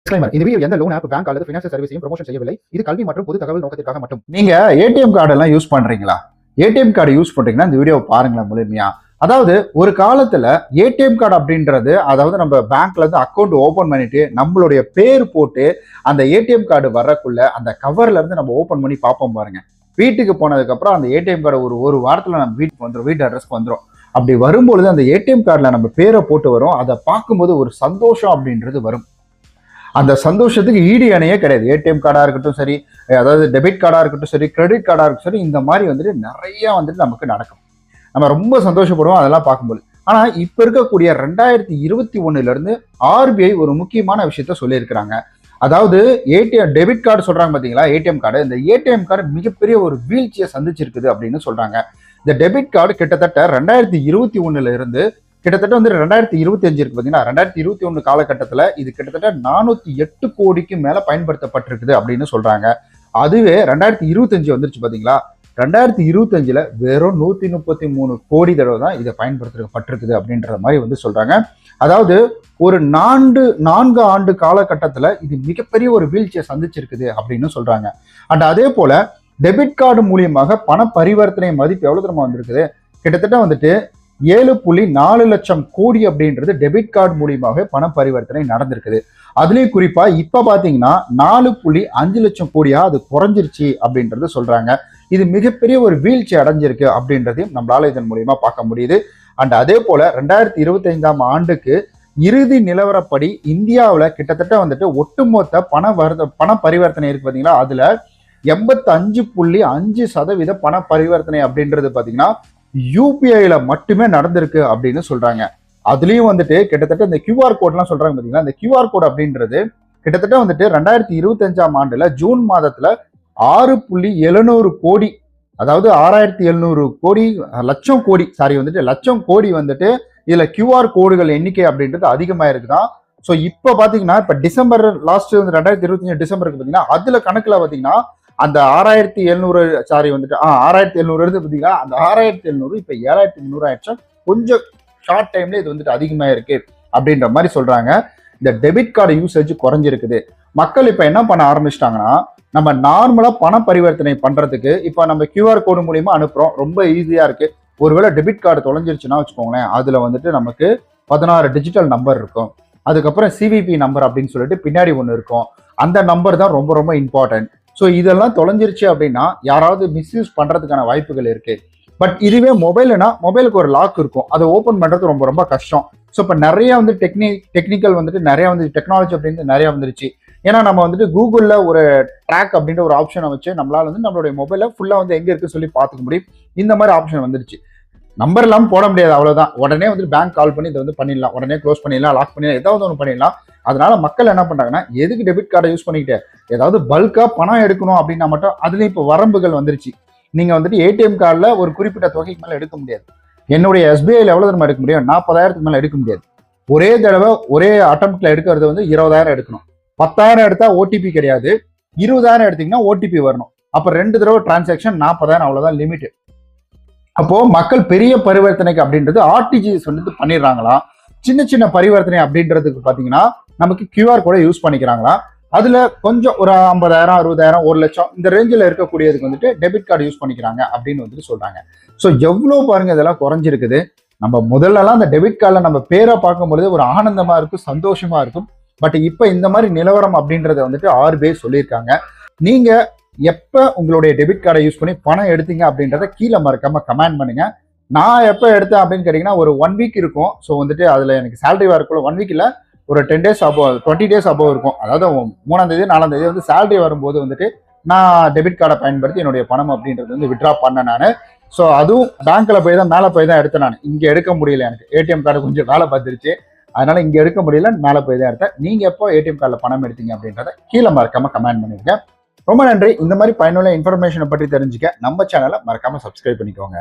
இந்த வீடியோ எந்த loan app bank அல்லது ஃபினான்ஷியல் சர்வீஸையும் ப்ரமோஷன் செய்யவில்லை. இது கல்வி மற்றும் பொது தகவல் நோக்கத்திற்காக மட்டும். நீங்க ஏடிஎம் கார்டு எல்லாம் யூஸ் பண்றீங்களா? ஏடிஎம் கார்டு யூஸ் பண்றீங்கன்னா இந்த வீடியோ பாருங்களேன் முழுமையா. அதாவது ஒரு காலத்துல ஏடிஎம் கார்டு அப்படின்றது, அதாவது நம்ம பேங்க்ல இருந்து அக்கௌண்ட் ஓபன் பண்ணிட்டு நம்மளுடைய பேர் போட்டு அந்த ஏடிஎம் கார்டு வர்றக்குள்ள அந்த கவர்ல இருந்து நம்ம ஓபன் பண்ணி பார்ப்போம் பாருங்க. வீட்டுக்கு போனதுக்கு அப்புறம் அந்த ஏடிஎம் கார்டு ஒரு வாரத்துல நம்ம வீட்டுக்கு வந்துடும், வீட்டு அட்ரஸ்க்கு வந்துடும். அப்படி வரும்பொழுது அந்த ஏடிஎம் கார்டுல நம்ம பேரை போட்டு வரும். அதை பார்க்கும்போது ஒரு சந்தோஷம் அப்படின்றது வரும். அந்த சந்தோஷத்துக்கு ஈடு இணையே கிடையாது. ஏடிஎம் கார்டா இருக்கட்டும் சரி, அதாவது டெபிட் கார்டா இருக்கட்டும் சரி, கிரெடிட் கார்டா இருக்கட்டும் சரி, இந்த மாதிரி வந்துட்டு நிறைய வந்துட்டு நமக்கு நடக்கும். நம்ம ரொம்ப சந்தோஷப்படுவோம் அதெல்லாம் பார்க்கும்போது. ஆனா இப்ப இருக்கக்கூடிய 2021 இருந்து ஆர்பிஐ ஒரு முக்கியமான விஷயத்த சொல்லியிருக்கிறாங்க. அதாவது ஏடிஎம் டெபிட் கார்டு சொல்றாங்க பாத்தீங்களா, ஏடிஎம் கார்டு. இந்த ஏடிஎம் கார்டு மிகப்பெரிய ஒரு வீழ்ச்சியை சந்திச்சிருக்குது அப்படின்னு சொல்றாங்க. இந்த டெபிட் கார்டு கிட்டத்தட்ட 2021 இருந்து கிட்டத்தட்ட வந்து 2025 இருக்கு பாத்தீங்கன்னா, 2021 காலகட்டத்துல இது கிட்டத்தட்ட 408 கோடிக்கு மேல பயன்படுத்தப்பட்டிருக்குது அப்படின்னு சொல்றாங்க. அதுவே 2025 வந்துருச்சு பாத்தீங்களா, 2025ல வெறும் 133 கோடி தடவை தான் இதை பயன்படுத்தப்பட்டிருக்குது அப்படின்ற மாதிரி வந்து சொல்றாங்க. அதாவது ஒரு 4 ஆண்டு காலகட்டத்துல இது மிகப்பெரிய ஒரு வீழ்ச்சியை சந்திச்சிருக்குது அப்படின்னு சொல்றாங்க. அண்ட் அதே போல டெபிட் கார்டு மூலியமாக பண பரிவர்த்தனை மதிப்பு எவ்வளவு தூரமா வந்திருக்குது, கிட்டத்தட்ட வந்துட்டு 7.4 லட்சம் கோடி அப்படின்றது டெபிட் கார்டு மூலியமாக பண பரிவர்த்தனை நடந்திருக்குது. அதுலயும் குறிப்பா இப்ப பாத்தீங்கன்னா 4.5 லட்சம் கோடியா அது குறைஞ்சிருச்சு அப்படின்றது சொல்றாங்க. இது மிகப்பெரிய ஒரு வீழ்ச்சி அடைஞ்சிருக்கு அப்படின்றதையும் நம்மளால இதன் மூலியமா பார்க்க முடியுது. அண்ட் அதே போல 2025ஆம் ஆண்டுக்கு இறுதி நிலவரப்படி இந்தியாவில் கிட்டத்தட்ட வந்துட்டு ஒட்டுமொத்த பண பரிவர்த்தனை இருக்கு பாத்தீங்களா, அதுல 85.5% பண பரிவர்த்தனை அப்படின்றது பாத்தீங்கன்னா யூபிஐல மட்டுமே நடந்திருக்கு அப்படின்னு சொல்றாங்க. அதுலயும் வந்துட்டு கிட்டத்தட்ட இந்த கியூஆர் கோட்லாம் சொல்றாங்க பாத்தீங்களா, இந்த கியூஆர் கோட் அப்படின்றது கிட்டத்தட்ட வந்துட்டு 2025ஆம் ஆண்டுல ஜூன் மாதத்துல 6.700 கோடி, அதாவது 6700 கோடி லட்சம் கோடி லட்சம் கோடி வந்துட்டு இதுல கியூஆர் கோடுகள் எண்ணிக்கை அப்படின்றது அதிகமா இருக்குதான். ஸோ இப்போ பாத்தீங்கன்னா இப்ப டிசம்பர் லாஸ்ட் வந்து 2025 டிசம்பருக்கு பாத்தீங்கன்னா அதுல கணக்குல பாத்தீங்கன்னா அந்த 6700 வந்துட்டு 6700 இருந்து பாத்தீங்கன்னா அந்த 6700 இப்ப 7300 ஆயிடுச்சு. கொஞ்சம் ஷார்ட் டைம்ல இது வந்துட்டு அதிகமா இருக்கு அப்படின்ற மாதிரி சொல்றாங்க. இந்த டெபிட் கார்டு யூசேஜ் குறைஞ்சிருக்குது. மக்கள் இப்ப என்ன பண்ண ஆரம்பிச்சிட்டாங்கன்னா, நம்ம நார்மலா பண பரிவர்த்தனை பண்றதுக்கு இப்ப நம்ம கியூஆர் கோடு மூலியமா அனுப்புறோம், ரொம்ப ஈஸியா இருக்கு. ஒருவேளை டெபிட் கார்டு தொலைஞ்சிருச்சுன்னா வச்சுக்கோங்களேன், அதுல வந்துட்டு நமக்கு 16 டிஜிட்டல் நம்பர் இருக்கும். அதுக்கப்புறம் சிவிபி நம்பர் அப்படின்னு சொல்லிட்டு பின்னாடி ஒன்று இருக்கும். அந்த நம்பர் தான் ரொம்ப ரொம்ப இம்பார்ட்டன்ட். ஸோ இதெல்லாம் தொலைஞ்சிருச்சு அப்படின்னா யாராவது மிஸ்யூஸ் பண்றதுக்கான வாய்ப்புகள் இருக்கு. பட் இதுவே மொபைல்னா மொபைலுக்கு ஒரு லாக் இருக்கும், அதை ஓப்பன் பண்றது ரொம்ப ரொம்ப கஷ்டம். ஸோ இப்போ நிறைய வந்து டெக்னிக்கல் வந்துட்டு நிறைய வந்து டெக்னாலஜி அப்படின்னு நிறைய வந்துருச்சு. ஏன்னா நம்ம வந்துட்டு கூகுளில் ஒரு ட்ராக் அப்படின்ற ஒரு ஆப்ஷனை வச்சு நம்மளால வந்து நம்மளுடைய மொபைலை ஃபுல்லாக வந்து எங்க இருக்குன்னு சொல்லி பார்த்துக்க முடியும். இந்த மாதிரி ஆப்ஷன் வந்துருச்சு. நம்பர் இல்லாமல் போட முடியாது, அவ்வளவுதான். உடனே வந்து பேங்க் கால் பண்ணி இதை வந்து பண்ணிடலாம், உடனே க்ளோஸ் பண்ணிடலாம், லாக் பண்ணிடலாம், ஏதாவது ஒன்று பண்ணிடலாம். அதனால மக்கள் என்ன பண்றாங்கன்னா, எதுக்கு டெபிட் கார்டை யூஸ் பண்ணிக்கிட்டு ஏதாவது பல்கா பணம் எடுக்கணும் அப்படின்னா மட்டும் அதுலயும் இப்போ வரம்புகள் வந்துருச்சு. நீங்க வந்துட்டு ஏடிஎம் கார்டில் ஒரு குறிப்பிட்ட தொகைக்கு மேல எடுக்க முடியாது. என்னுடைய எஸ்பிஐல எவ்வளவு தூரம் எடுக்க முடியும், 40,000க்கு மேல எடுக்க முடியாது. ஒரே தடவை ஒரே அட்டம்ப்ட்ல எடுக்கிறது வந்து 20,000 எடுக்கணும். 10,000 எடுத்தா ஓடிபி கிடையாது, 20,000 எடுத்தீங்கன்னா ஓடிபி வரணும். அப்ப 2 தடவை டிரான்சாக்ஷன் 40,000, அவ்வளவுதான் லிமிட். அப்போ மக்கள் பெரிய பரிவர்த்தனைக்கு அப்படின்றது ஆர்டிஜிஎஸ் வந்து பண்ணிடுறாங்களா, சின்ன சின்ன பரிவர்த்தனை அப்படின்றதுக்கு பாத்தீங்கன்னா நமக்கு கியூஆர் கோடை யூஸ் பண்ணிக்கிறாங்களா. அதுல கொஞ்சம் ஒரு 50,000, 60,000, 1 லட்சம் இந்த ரேஞ்சில் இருக்கக்கூடியதுக்கு வந்துட்டு டெபிட் கார்டு யூஸ் பண்ணிக்கிறாங்க அப்படின்னு வந்துட்டு சொல்றாங்க. ஸோ எவ்வளவு பாருங்க இதெல்லாம் குறைஞ்சிருக்குது. நம்ம முதல்லலாம் அந்த டெபிட் கார்டில் நம்ம பேரை பார்க்கும்பொழுது ஒரு ஆனந்தமா இருக்கும், சந்தோஷமா இருக்கும். பட் இப்ப இந்த மாதிரி நிலவரம் அப்படின்றத வந்துட்டு ஆர்பிஐ சொல்லியிருக்காங்க. நீங்க எப்ப உங்களுடைய டெபிட் கார்டை யூஸ் பண்ணி பணம் எடுத்தீங்க அப்படின்றத கீழே மறக்காம கமெண்ட் பண்ணுங்க. நான் எப்ப எடுத்தேன் அப்படின்னு கேட்டீங்கன்னா ஒரு 1 வீக் இருக்கும். ஸோ வந்துட்டு அதுல எனக்கு சேலரி வரக்குள்ள 1 வீக் இல்ல, ஒரு 10 days above, 20 days above இருக்கும். அதாவது 3ஆம் தேதி 4ஆம் தேதி வந்து சேலரி வரும்போது வந்துட்டு நான் டெபிட் கார்டை பயன்படுத்தி என்னுடைய பணம் அப்படின்றது வந்து வித்ட்ரா பண்ணேன் நான். ஸோ அதுவும் பேங்க்ல போய் தான் மேலே போய் தான் எடுத்தேன் நான். இங்க எடுக்க முடியல, எனக்கு ஏடிஎம் கார்டு கொஞ்சம் வேலை பார்த்துருச்சு, அதனால இங்க எடுக்க முடியல, மேலே போய் தான் எடுத்தேன். நீங்க எப்போ ஏடிஎம் கார்டில் பணம் எடுத்தீங்க அப்படின்றத கீழே மறக்காம கமெண்ட் பண்ணிருங்க. ரொம்ப நன்றி. இந்த மாதிரி பயனுள்ள இன்ஃபர்மேஷனை பற்றி தெரிஞ்சுக்க நம்ம சேனலை மறக்காம சப்ஸ்கிரைப் பண்ணிக்கோங்க.